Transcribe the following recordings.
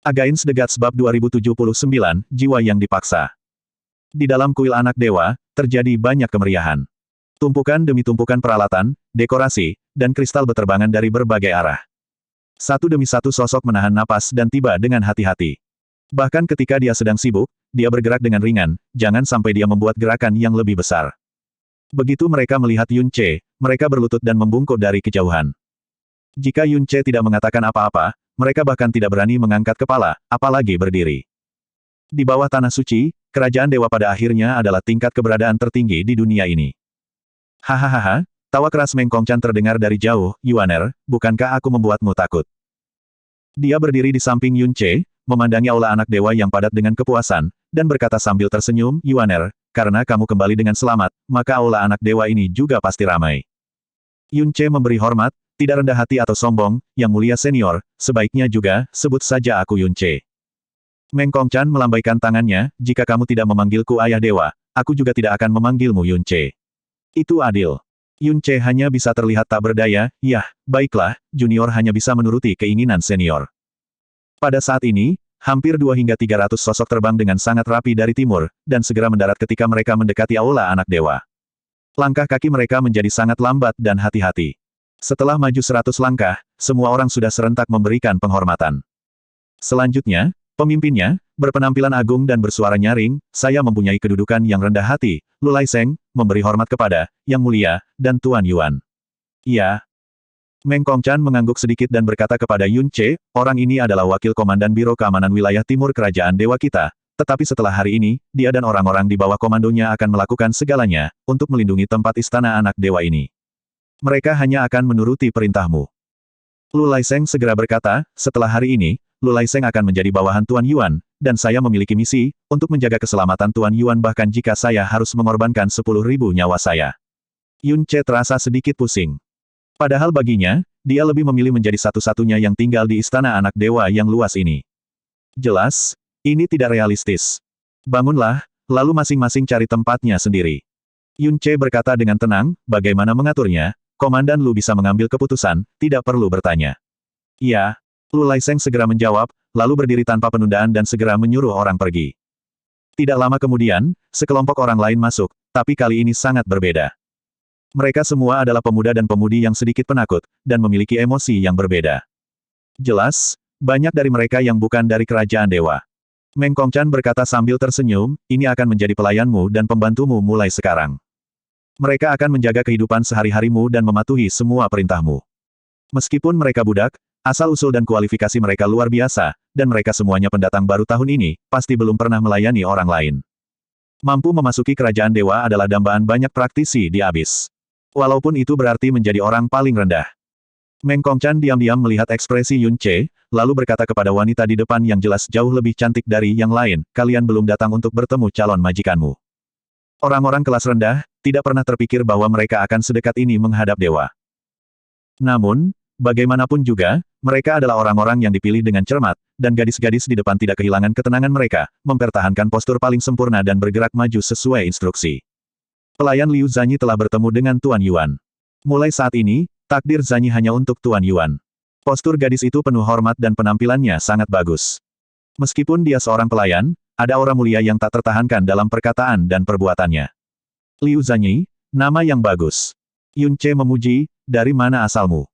Against the Gods Bab 2079, Jiwa yang Dipaksa. Di dalam kuil anak dewa, terjadi banyak kemeriahan. Tumpukan demi tumpukan peralatan, dekorasi, dan kristal berterbangan dari berbagai arah. Satu demi satu sosok menahan napas dan tiba dengan hati-hati. Bahkan ketika dia sedang sibuk, dia bergerak dengan ringan, jangan sampai dia membuat gerakan yang lebih besar. Begitu mereka melihat Yun Ce, mereka berlutut dan membungkuk dari kejauhan. Jika Yun Ce tidak mengatakan apa-apa, mereka bahkan tidak berani mengangkat kepala, apalagi berdiri. Di bawah tanah suci, kerajaan dewa pada akhirnya adalah tingkat keberadaan tertinggi di dunia ini. Hahaha, tawa keras Meng Kongchan terdengar dari jauh, Yuaner, bukankah aku membuatmu takut? Dia berdiri di samping Yun Ce, memandangi aula anak dewa yang padat dengan kepuasan, dan berkata sambil tersenyum, Yuaner, karena kamu kembali dengan selamat, maka aula anak dewa ini juga pasti ramai. Yun Ce memberi hormat, tidak rendah hati atau sombong, yang mulia senior, sebaiknya juga, sebut saja aku Yun Ce. Meng Kongchan melambaikan tangannya, jika kamu tidak memanggilku ayah dewa, aku juga tidak akan memanggilmu Yun Ce. Itu adil. Yun Ce hanya bisa terlihat tak berdaya, yah, baiklah, junior hanya bisa menuruti keinginan senior. Pada saat ini, hampir 2 hingga 300 sosok terbang dengan sangat rapi dari timur, dan segera mendarat ketika mereka mendekati aula anak dewa. Langkah kaki mereka menjadi sangat lambat dan hati-hati. Setelah maju 100 langkah, semua orang sudah serentak memberikan penghormatan. Selanjutnya, pemimpinnya, berpenampilan agung dan bersuara nyaring, saya mempunyai kedudukan yang rendah hati, Lulai Seng, memberi hormat kepada, Yang Mulia, dan Tuan Yuan. Iya. Meng Kongchan mengangguk sedikit dan berkata kepada Yun Ce, orang ini adalah wakil komandan Biro Keamanan Wilayah Timur Kerajaan Dewa kita, tetapi setelah hari ini, dia dan orang-orang di bawah komandonya akan melakukan segalanya, untuk melindungi tempat istana anak dewa ini. Mereka hanya akan menuruti perintahmu. Lulai Seng segera berkata, setelah hari ini, Lulai Seng akan menjadi bawahan Tuan Yuan, dan saya memiliki misi, untuk menjaga keselamatan Tuan Yuan bahkan jika saya harus mengorbankan 10.000 nyawa saya. Yun Ce terasa sedikit pusing. Padahal baginya, dia lebih memilih menjadi satu-satunya yang tinggal di istana anak dewa yang luas ini. Jelas, ini tidak realistis. Bangunlah, lalu masing-masing cari tempatnya sendiri. Yun Ce berkata dengan tenang, bagaimana mengaturnya, Komandan Lu bisa mengambil keputusan, tidak perlu bertanya. Iya. Lulai Seng segera menjawab, lalu berdiri tanpa penundaan dan segera menyuruh orang pergi. Tidak lama kemudian, sekelompok orang lain masuk, tapi kali ini sangat berbeda. Mereka semua adalah pemuda dan pemudi yang sedikit penakut, dan memiliki emosi yang berbeda. Jelas, banyak dari mereka yang bukan dari kerajaan dewa. Meng Kongchan berkata sambil tersenyum, ini akan menjadi pelayanmu dan pembantumu mulai sekarang. Mereka akan menjaga kehidupan sehari-harimu dan mematuhi semua perintahmu. Meskipun mereka budak, asal-usul dan kualifikasi mereka luar biasa, dan mereka semuanya pendatang baru tahun ini, pasti belum pernah melayani orang lain. Mampu memasuki kerajaan dewa adalah dambaan banyak praktisi di Abis. Walaupun itu berarti menjadi orang paling rendah. Meng Kongchan diam-diam melihat ekspresi Yun Ce, lalu berkata kepada wanita di depan yang jelas jauh lebih cantik dari yang lain, kalian belum datang untuk bertemu calon majikanmu. Orang-orang kelas rendah, tidak pernah terpikir bahwa mereka akan sedekat ini menghadap dewa. Namun, bagaimanapun juga, mereka adalah orang-orang yang dipilih dengan cermat, dan gadis-gadis di depan tidak kehilangan ketenangan mereka, mempertahankan postur paling sempurna dan bergerak maju sesuai instruksi. Pelayan Liu Zanyi telah bertemu dengan Tuan Yuan. Mulai saat ini, takdir Zanyi hanya untuk Tuan Yuan. Postur gadis itu penuh hormat dan penampilannya sangat bagus. Meskipun dia seorang pelayan, ada aura mulia yang tak tertahankan dalam perkataan dan perbuatannya. Liu Zanyi, nama yang bagus. Yun Ce memuji, dari mana asalmu?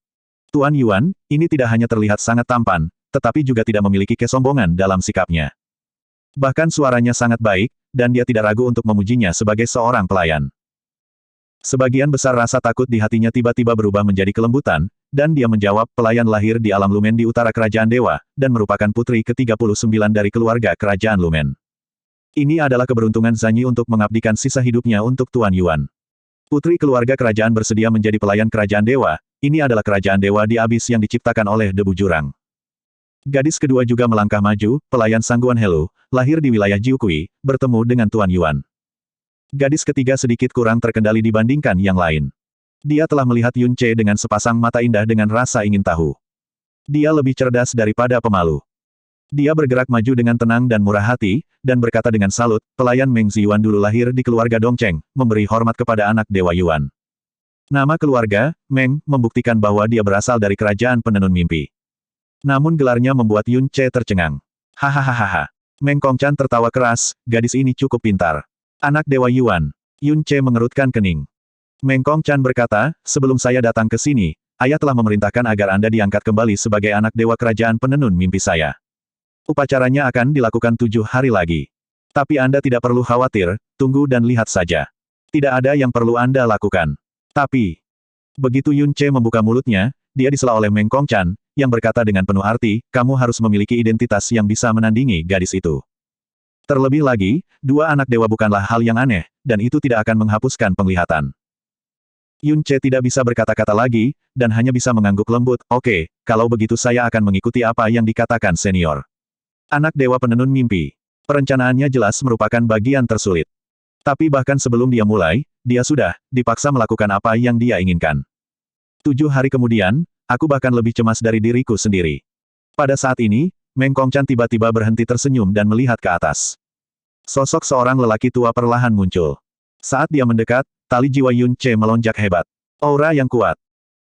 Tuan Yuan, ini tidak hanya terlihat sangat tampan, tetapi juga tidak memiliki kesombongan dalam sikapnya. Bahkan suaranya sangat baik, dan dia tidak ragu untuk memujinya sebagai seorang pelayan. Sebagian besar rasa takut di hatinya tiba-tiba berubah menjadi kelembutan, dan dia menjawab, pelayan lahir di alam Lumen di utara kerajaan dewa, dan merupakan putri ke-39 dari keluarga kerajaan Lumen. Ini adalah keberuntungan Zanyi untuk mengabdikan sisa hidupnya untuk Tuan Yuan. Putri keluarga kerajaan bersedia menjadi pelayan kerajaan dewa, ini adalah kerajaan dewa di Abis yang diciptakan oleh debu jurang. Gadis kedua juga melangkah maju, pelayan Sangguan Helu, lahir di wilayah Jiukui, bertemu dengan Tuan Yuan. Gadis ketiga sedikit kurang terkendali dibandingkan yang lain. Dia telah melihat Yun Ce dengan sepasang mata indah dengan rasa ingin tahu. Dia lebih cerdas daripada pemalu. Dia bergerak maju dengan tenang dan murah hati, dan berkata dengan salut, pelayan Meng Ziyuan dulu lahir di keluarga Dongcheng, memberi hormat kepada anak Dewa Yuan. Nama keluarga, Meng, membuktikan bahwa dia berasal dari kerajaan penenun mimpi. Namun gelarnya membuat Yun Ce tercengang. Hahaha. Meng Kongchan tertawa keras, gadis ini cukup pintar. Anak Dewa Yuan. Yun Ce mengerutkan kening. Meng Kongchan berkata, sebelum saya datang ke sini, ayah telah memerintahkan agar Anda diangkat kembali sebagai anak dewa kerajaan penenun mimpi saya. Upacaranya akan dilakukan 7 hari lagi. Tapi Anda tidak perlu khawatir, tunggu dan lihat saja. Tidak ada yang perlu Anda lakukan. Tapi, begitu Yun Ce membuka mulutnya, dia disela oleh Meng Kongchan, yang berkata dengan penuh arti, kamu harus memiliki identitas yang bisa menandingi gadis itu. Terlebih lagi, 2 anak dewa bukanlah hal yang aneh, dan itu tidak akan menghapuskan penglihatan. Yun Ce tidak bisa berkata-kata lagi, dan hanya bisa mengangguk lembut, oke, kalau begitu saya akan mengikuti apa yang dikatakan senior. Anak dewa penenun mimpi. Perencanaannya jelas merupakan bagian tersulit. Tapi bahkan sebelum dia mulai, dia sudah dipaksa melakukan apa yang dia inginkan. 7 hari kemudian, aku bahkan lebih cemas dari diriku sendiri. Pada saat ini, Meng Kongchan tiba-tiba berhenti tersenyum dan melihat ke atas. Sosok seorang lelaki tua perlahan muncul. Saat dia mendekat, tali jiwa Yun Ce melonjak hebat. Aura yang kuat.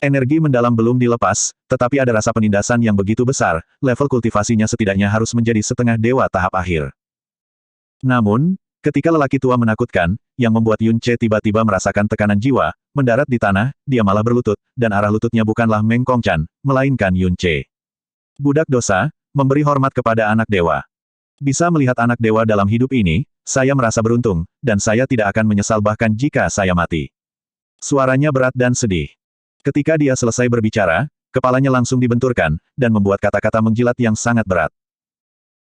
Energi mendalam belum dilepas, tetapi ada rasa penindasan yang begitu besar, level kultivasinya setidaknya harus menjadi setengah dewa tahap akhir. Namun, ketika lelaki tua menakutkan, yang membuat Yun Ce tiba-tiba merasakan tekanan jiwa, mendarat di tanah, dia malah berlutut, dan arah lututnya bukanlah Meng Kongchan, melainkan Yun Ce. Budak dosa, memberi hormat kepada anak dewa. Bisa melihat anak dewa dalam hidup ini, saya merasa beruntung, dan saya tidak akan menyesal bahkan jika saya mati. Suaranya berat dan sedih. Ketika dia selesai berbicara, kepalanya langsung dibenturkan, dan membuat kata-kata menjilat yang sangat berat.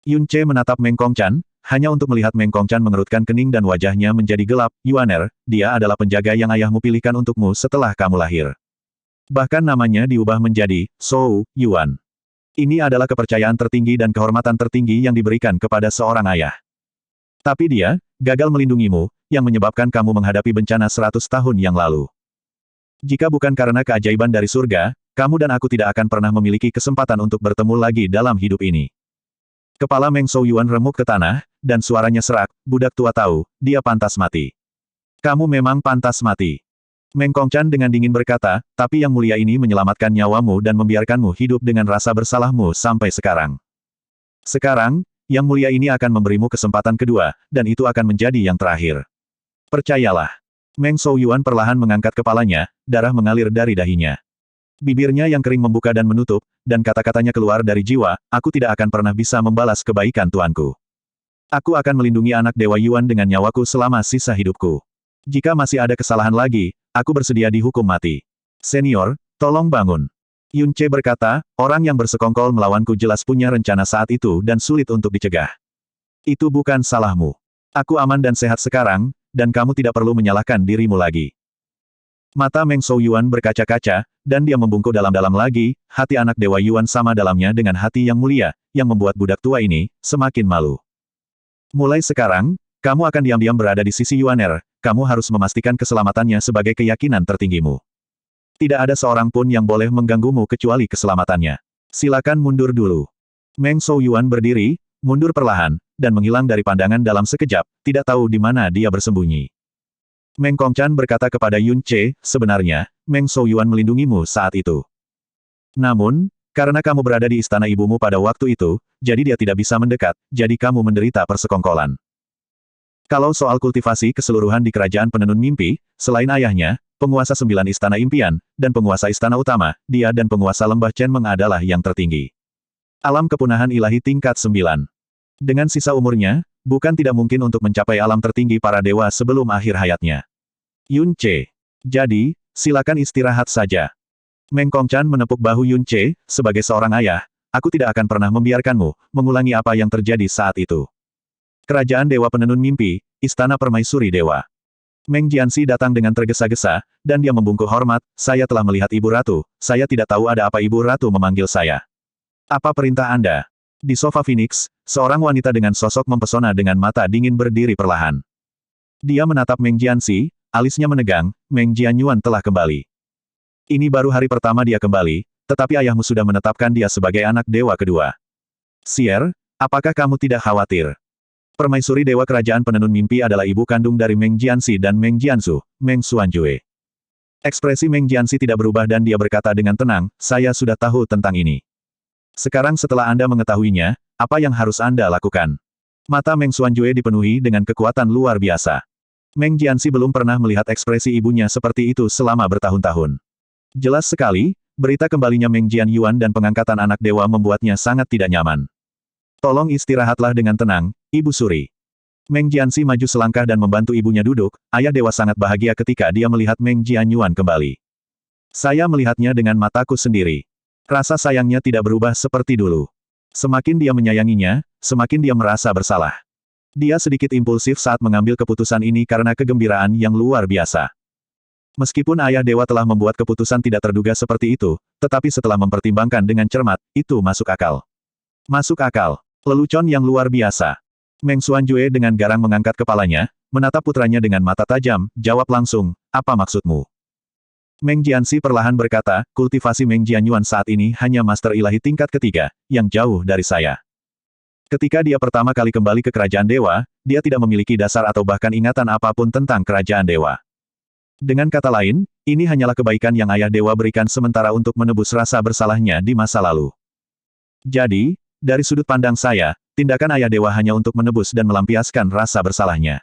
Yun Ce menatap Meng Kongchan, hanya untuk melihat Meng Kongchan mengerutkan kening dan wajahnya menjadi gelap, Yuaner, dia adalah penjaga yang ayahmu pilihkan untukmu setelah kamu lahir. Bahkan namanya diubah menjadi, Shou Yuan. Ini adalah kepercayaan tertinggi dan kehormatan tertinggi yang diberikan kepada seorang ayah. Tapi dia, gagal melindungimu, yang menyebabkan kamu menghadapi bencana 100 tahun yang lalu. Jika bukan karena keajaiban dari surga, kamu dan aku tidak akan pernah memiliki kesempatan untuk bertemu lagi dalam hidup ini. Kepala Meng Shou Yuan remuk ke tanah, dan suaranya serak, budak tua tahu, dia pantas mati. Kamu memang pantas mati. Meng Kongchan dengan dingin berkata, tapi yang mulia ini menyelamatkan nyawamu dan membiarkanmu hidup dengan rasa bersalahmu sampai sekarang. Sekarang, yang mulia ini akan memberimu kesempatan kedua, dan itu akan menjadi yang terakhir. Percayalah. Meng Shou Yuan perlahan mengangkat kepalanya, darah mengalir dari dahinya. Bibirnya yang kering membuka dan menutup, dan kata-katanya keluar dari jiwa, aku tidak akan pernah bisa membalas kebaikan tuanku. Aku akan melindungi anak Dewa Yuan dengan nyawaku selama sisa hidupku. Jika masih ada kesalahan lagi, aku bersedia dihukum mati. Senior, tolong bangun. Yun Ce berkata, orang yang bersekongkol melawanku jelas punya rencana saat itu dan sulit untuk dicegah. Itu bukan salahmu. Aku aman dan sehat sekarang, dan kamu tidak perlu menyalahkan dirimu lagi. Mata Meng Shou Yuan berkaca-kaca, dan dia membungkuk dalam-dalam lagi, hati anak Dewa Yuan sama dalamnya dengan hati yang mulia, yang membuat budak tua ini semakin malu. Mulai sekarang, kamu akan diam-diam berada di sisi Yuaner, kamu harus memastikan keselamatannya sebagai keyakinan tertinggimu. Tidak ada seorang pun yang boleh mengganggumu kecuali keselamatannya. Silakan mundur dulu. Meng Shou Yuan berdiri, mundur perlahan, dan menghilang dari pandangan dalam sekejap, tidak tahu di mana dia bersembunyi. Meng Kongchan berkata kepada Yun Ce, sebenarnya, Meng Shou Yuan melindungimu saat itu. Namun, karena kamu berada di istana ibumu pada waktu itu, jadi dia tidak bisa mendekat, jadi kamu menderita persekongkolan. Kalau soal kultivasi keseluruhan di kerajaan penenun mimpi, selain ayahnya, penguasa 9 istana impian, dan penguasa istana utama, dia dan penguasa lembah Chenmeng adalah yang tertinggi. Alam kepunahan ilahi tingkat 9. Dengan sisa umurnya, bukan tidak mungkin untuk mencapai alam tertinggi para dewa sebelum akhir hayatnya. Yun Ce. Jadi, silakan istirahat saja. Meng Kongchan menepuk bahu Yun Ce, sebagai seorang ayah, aku tidak akan pernah membiarkanmu mengulangi apa yang terjadi saat itu. Kerajaan Dewa Penenun Mimpi, Istana Permaisuri Dewa. Meng Jianxi datang dengan tergesa-gesa, dan dia membungkuk hormat, saya telah melihat Ibu Ratu, saya tidak tahu ada apa Ibu Ratu memanggil saya. Apa perintah Anda? Di sofa Phoenix, seorang wanita dengan sosok mempesona dengan mata dingin berdiri perlahan. Dia menatap Meng Jianxi, alisnya menegang, Meng Jianyuan telah kembali. Ini baru hari pertama dia kembali, tetapi ayahmu sudah menetapkan dia sebagai anak dewa kedua. Sier, apakah kamu tidak khawatir? Permaisuri Dewa Kerajaan Penenun Mimpi adalah ibu kandung dari Meng Jianxi dan Meng Jianzu, Meng Xuanjue. Ekspresi Meng Jianxi tidak berubah dan dia berkata dengan tenang, saya sudah tahu tentang ini. Sekarang setelah Anda mengetahuinya, apa yang harus Anda lakukan? Mata Meng Xuanjue dipenuhi dengan kekuatan luar biasa. Meng Jianxi belum pernah melihat ekspresi ibunya seperti itu selama bertahun-tahun. Jelas sekali, berita kembalinya Meng Jianyuan dan pengangkatan anak dewa membuatnya sangat tidak nyaman. Tolong istirahatlah dengan tenang, Ibu Suri. Meng Jianxi maju selangkah dan membantu ibunya duduk. Ayah dewa sangat bahagia ketika dia melihat Meng Jianyuan kembali. Saya melihatnya dengan mataku sendiri. Rasa sayangnya tidak berubah seperti dulu. Semakin dia menyayanginya, semakin dia merasa bersalah. Dia sedikit impulsif saat mengambil keputusan ini karena kegembiraan yang luar biasa. Meskipun ayah dewa telah membuat keputusan tidak terduga seperti itu, tetapi setelah mempertimbangkan dengan cermat, itu masuk akal. Masuk akal. Lelucon yang luar biasa. Meng Xuanjue dengan garang mengangkat kepalanya, menatap putranya dengan mata tajam, jawab langsung, apa maksudmu? Meng Jianxi perlahan berkata, kultivasi Meng Jianyuan saat ini hanya master ilahi tingkat ketiga, yang jauh dari saya. Ketika dia pertama kali kembali ke kerajaan dewa, dia tidak memiliki dasar atau bahkan ingatan apapun tentang kerajaan dewa. Dengan kata lain, ini hanyalah kebaikan yang ayah dewa berikan sementara untuk menebus rasa bersalahnya di masa lalu. Jadi, dari sudut pandang saya, tindakan ayah dewa hanya untuk menebus dan melampiaskan rasa bersalahnya.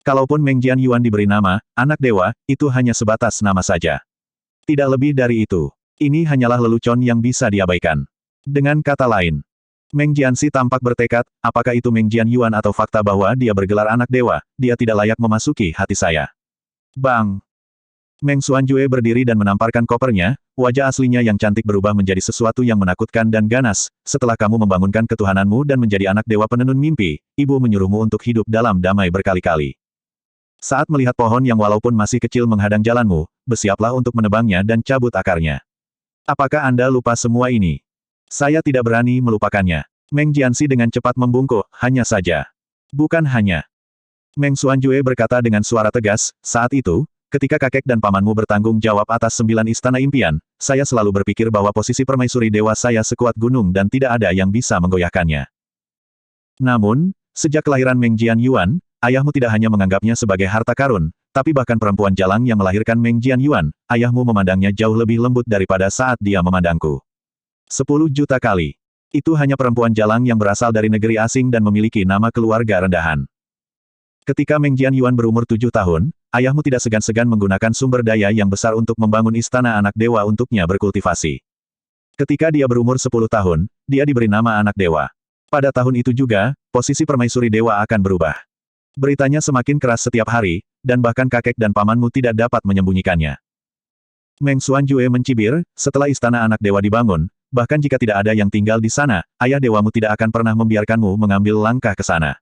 Kalaupun Meng Jianyuan diberi nama, anak dewa, itu hanya sebatas nama saja. Tidak lebih dari itu. Ini hanyalah lelucon yang bisa diabaikan. Dengan kata lain, Meng Jianxi tampak bertekad, apakah itu Meng Jianyuan atau fakta bahwa dia bergelar anak dewa, dia tidak layak memasuki hati saya. Bang! Meng Xuanjue berdiri dan menamparkan kopernya, wajah aslinya yang cantik berubah menjadi sesuatu yang menakutkan dan ganas. Setelah kamu membangunkan ketuhananmu dan menjadi anak dewa penenun mimpi, ibu menyuruhmu untuk hidup dalam damai berkali-kali. Saat melihat pohon yang walaupun masih kecil menghadang jalanmu, bersiaplah untuk menebangnya dan cabut akarnya. Apakah Anda lupa semua ini? Saya tidak berani melupakannya. Meng Jianxi dengan cepat membungkuk, hanya saja. Bukan hanya. Meng Xuanjue berkata dengan suara tegas, saat itu, ketika kakek dan pamanmu bertanggung jawab atas 9 istana impian, saya selalu berpikir bahwa posisi permaisuri dewa saya sekuat gunung dan tidak ada yang bisa menggoyahkannya. Namun, sejak kelahiran Meng Jianyuan, ayahmu tidak hanya menganggapnya sebagai harta karun, tapi bahkan perempuan jalang yang melahirkan Meng Jianyuan, ayahmu memandangnya jauh lebih lembut daripada saat dia memandangku. 10 juta kali. Itu hanya perempuan jalang yang berasal dari negeri asing dan memiliki nama keluarga rendahan. Ketika Meng Jianyuan berumur 7 tahun, ayahmu tidak segan-segan menggunakan sumber daya yang besar untuk membangun istana anak dewa untuknya berkultivasi. Ketika dia berumur 10 tahun, dia diberi nama anak dewa. Pada tahun itu juga, posisi permaisuri dewa akan berubah. Beritanya semakin keras setiap hari, dan bahkan kakek dan pamanmu tidak dapat menyembunyikannya. Meng Xuanjue mencibir, setelah istana anak dewa dibangun, bahkan jika tidak ada yang tinggal di sana, ayah dewamu tidak akan pernah membiarkanmu mengambil langkah ke sana.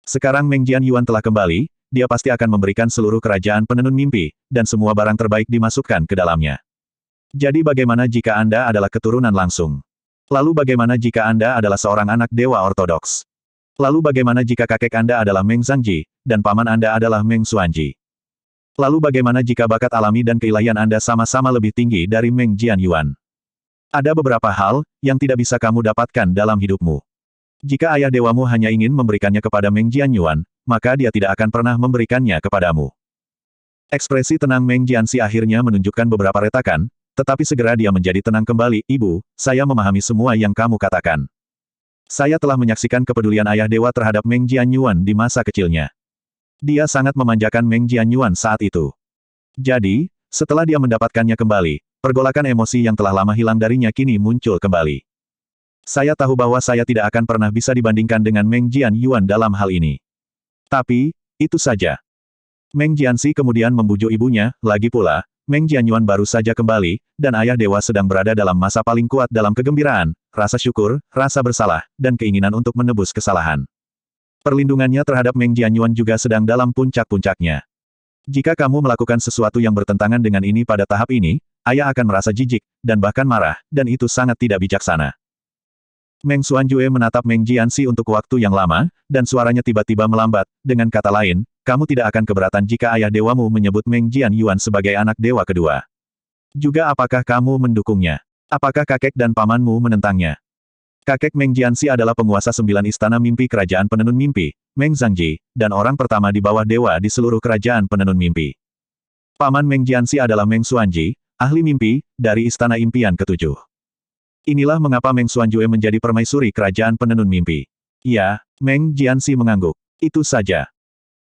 Sekarang Meng Jianyuan telah kembali, dia pasti akan memberikan seluruh kerajaan penenun mimpi, dan semua barang terbaik dimasukkan ke dalamnya. Jadi bagaimana jika Anda adalah keturunan langsung? Lalu bagaimana jika Anda adalah seorang anak dewa ortodoks? Lalu bagaimana jika kakek Anda adalah Meng Zhangji, dan paman Anda adalah Meng Xuanji? Lalu bagaimana jika bakat alami dan keilahian Anda sama-sama lebih tinggi dari Meng Jianyuan? Ada beberapa hal yang tidak bisa kamu dapatkan dalam hidupmu. Jika ayah dewamu hanya ingin memberikannya kepada Meng Jianyuan, maka dia tidak akan pernah memberikannya kepadamu. Ekspresi tenang Meng Jianxi akhirnya menunjukkan beberapa retakan, tetapi segera dia menjadi tenang kembali. Ibu, saya memahami semua yang kamu katakan. Saya telah menyaksikan kepedulian ayah dewa terhadap Meng Jianyuan di masa kecilnya. Dia sangat memanjakan Meng Jianyuan saat itu. Jadi, setelah dia mendapatkannya kembali, pergolakan emosi yang telah lama hilang darinya kini muncul kembali. Saya tahu bahwa saya tidak akan pernah bisa dibandingkan dengan Meng Jianyuan dalam hal ini. Tapi, itu saja. Meng Jianxi kemudian membujuk ibunya, lagi pula, Meng Jianyuan baru saja kembali, dan ayah dewa sedang berada dalam masa paling kuat dalam kegembiraan, rasa syukur, rasa bersalah, dan keinginan untuk menebus kesalahan. Perlindungannya terhadap Meng Jianyuan juga sedang dalam puncak-puncaknya. Jika kamu melakukan sesuatu yang bertentangan dengan ini pada tahap ini, ayah akan merasa jijik, dan bahkan marah, dan itu sangat tidak bijaksana. Meng Xuanjue menatap Meng Jianxi untuk waktu yang lama, dan suaranya tiba-tiba melambat, dengan kata lain, kamu tidak akan keberatan jika ayah dewamu menyebut Meng Jianyuan sebagai anak dewa kedua. Juga apakah kamu mendukungnya? Apakah kakek dan pamanmu menentangnya? Kakek Meng Jianxi adalah penguasa 9 istana mimpi kerajaan penenun mimpi, Meng Zhangji, dan orang pertama di bawah dewa di seluruh kerajaan penenun mimpi. Paman Meng Jianxi adalah Meng Xuanji, ahli mimpi, dari istana impian ketujuh. Inilah mengapa Meng Xuanjue menjadi permaisuri kerajaan penenun mimpi. Ya, Meng Jianxi mengangguk. Itu saja.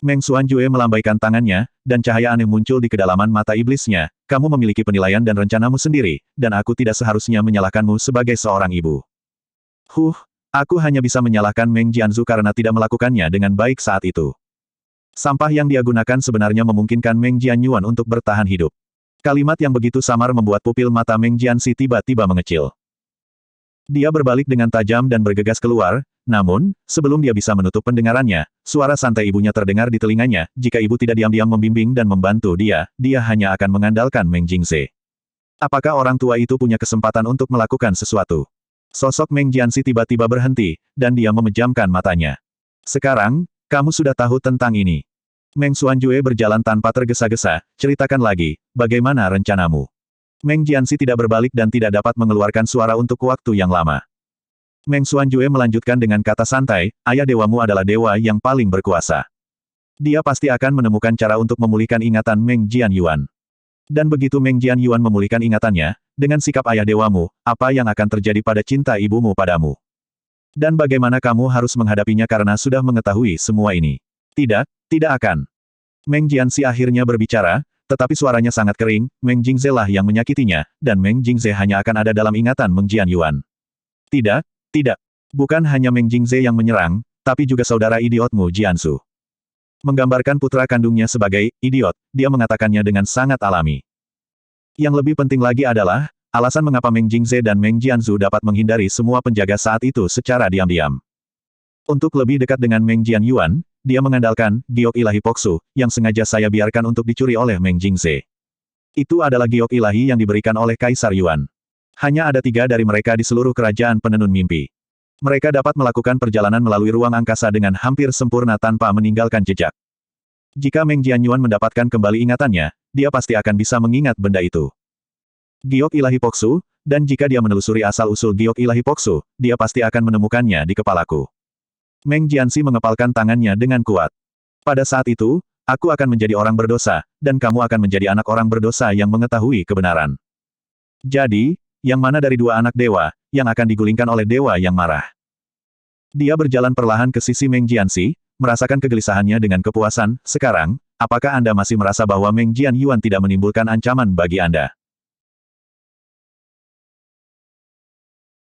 Meng Xuanjue melambaikan tangannya, dan cahaya aneh muncul di kedalaman mata iblisnya. Kamu memiliki penilaian dan rencanamu sendiri, dan aku tidak seharusnya menyalahkanmu sebagai seorang ibu. Aku hanya bisa menyalahkan Meng Jianzu karena tidak melakukannya dengan baik saat itu. Sampah yang dia gunakan sebenarnya memungkinkan Meng Jianyuan untuk bertahan hidup. Kalimat yang begitu samar membuat pupil mata Meng Jianxi tiba-tiba mengecil. Dia berbalik dengan tajam dan bergegas keluar, namun, sebelum dia bisa menutup pendengarannya, suara santai ibunya terdengar di telinganya, jika ibu tidak diam-diam membimbing dan membantu dia hanya akan mengandalkan Meng Jingze. Apakah orang tua itu punya kesempatan untuk melakukan sesuatu? Sosok Meng Jianxi tiba-tiba berhenti, dan dia memejamkan matanya. Sekarang, kamu sudah tahu tentang ini. Meng Xuanjue berjalan tanpa tergesa-gesa, ceritakan lagi, bagaimana rencanamu? Meng Jianxi tidak berbalik dan tidak dapat mengeluarkan suara untuk waktu yang lama. Meng Xuanjue melanjutkan dengan kata santai, ayah dewamu adalah dewa yang paling berkuasa. Dia pasti akan menemukan cara untuk memulihkan ingatan Meng Jianyuan. Dan begitu Meng Jianyuan memulihkan ingatannya, dengan sikap ayah dewamu, apa yang akan terjadi pada cinta ibumu padamu? Dan bagaimana kamu harus menghadapinya karena sudah mengetahui semua ini? Tidak akan. Meng Jianxi akhirnya berbicara, tetapi suaranya sangat kering, Meng Jingze lah yang menyakitinya, dan Meng Jingze hanya akan ada dalam ingatan Meng Jianyuan. Tidak. Bukan hanya Meng Jingze yang menyerang, tapi juga saudara idiotmu Jiansu. Menggambarkan putra kandungnya sebagai idiot, dia mengatakannya dengan sangat alami. Yang lebih penting lagi adalah, alasan mengapa Meng Jingze dan Meng Jianzu dapat menghindari semua penjaga saat itu secara diam-diam. Untuk lebih dekat dengan Meng Jianyuan, dia mengandalkan giok ilahi Poksu, yang sengaja saya biarkan untuk dicuri oleh Meng Jingze. Itu adalah giok ilahi yang diberikan oleh Kaisar Yuan. Hanya ada 3 dari mereka di seluruh kerajaan penenun mimpi. Mereka dapat melakukan perjalanan melalui ruang angkasa dengan hampir sempurna tanpa meninggalkan jejak. Jika Meng Jianyuan mendapatkan kembali ingatannya, dia pasti akan bisa mengingat benda itu. Giok ilahi Poksu, dan jika dia menelusuri asal-usul giok ilahi Poksu, dia pasti akan menemukannya di kepalaku. Meng Jianxi mengepalkan tangannya dengan kuat. Pada saat itu, aku akan menjadi orang berdosa, dan kamu akan menjadi anak orang berdosa yang mengetahui kebenaran. Jadi, yang mana dari 2 anak dewa, yang akan digulingkan oleh dewa yang marah? Dia berjalan perlahan ke sisi Meng Jianxi, merasakan kegelisahannya dengan kepuasan. Sekarang, apakah Anda masih merasa bahwa Meng Jianyuan tidak menimbulkan ancaman bagi Anda?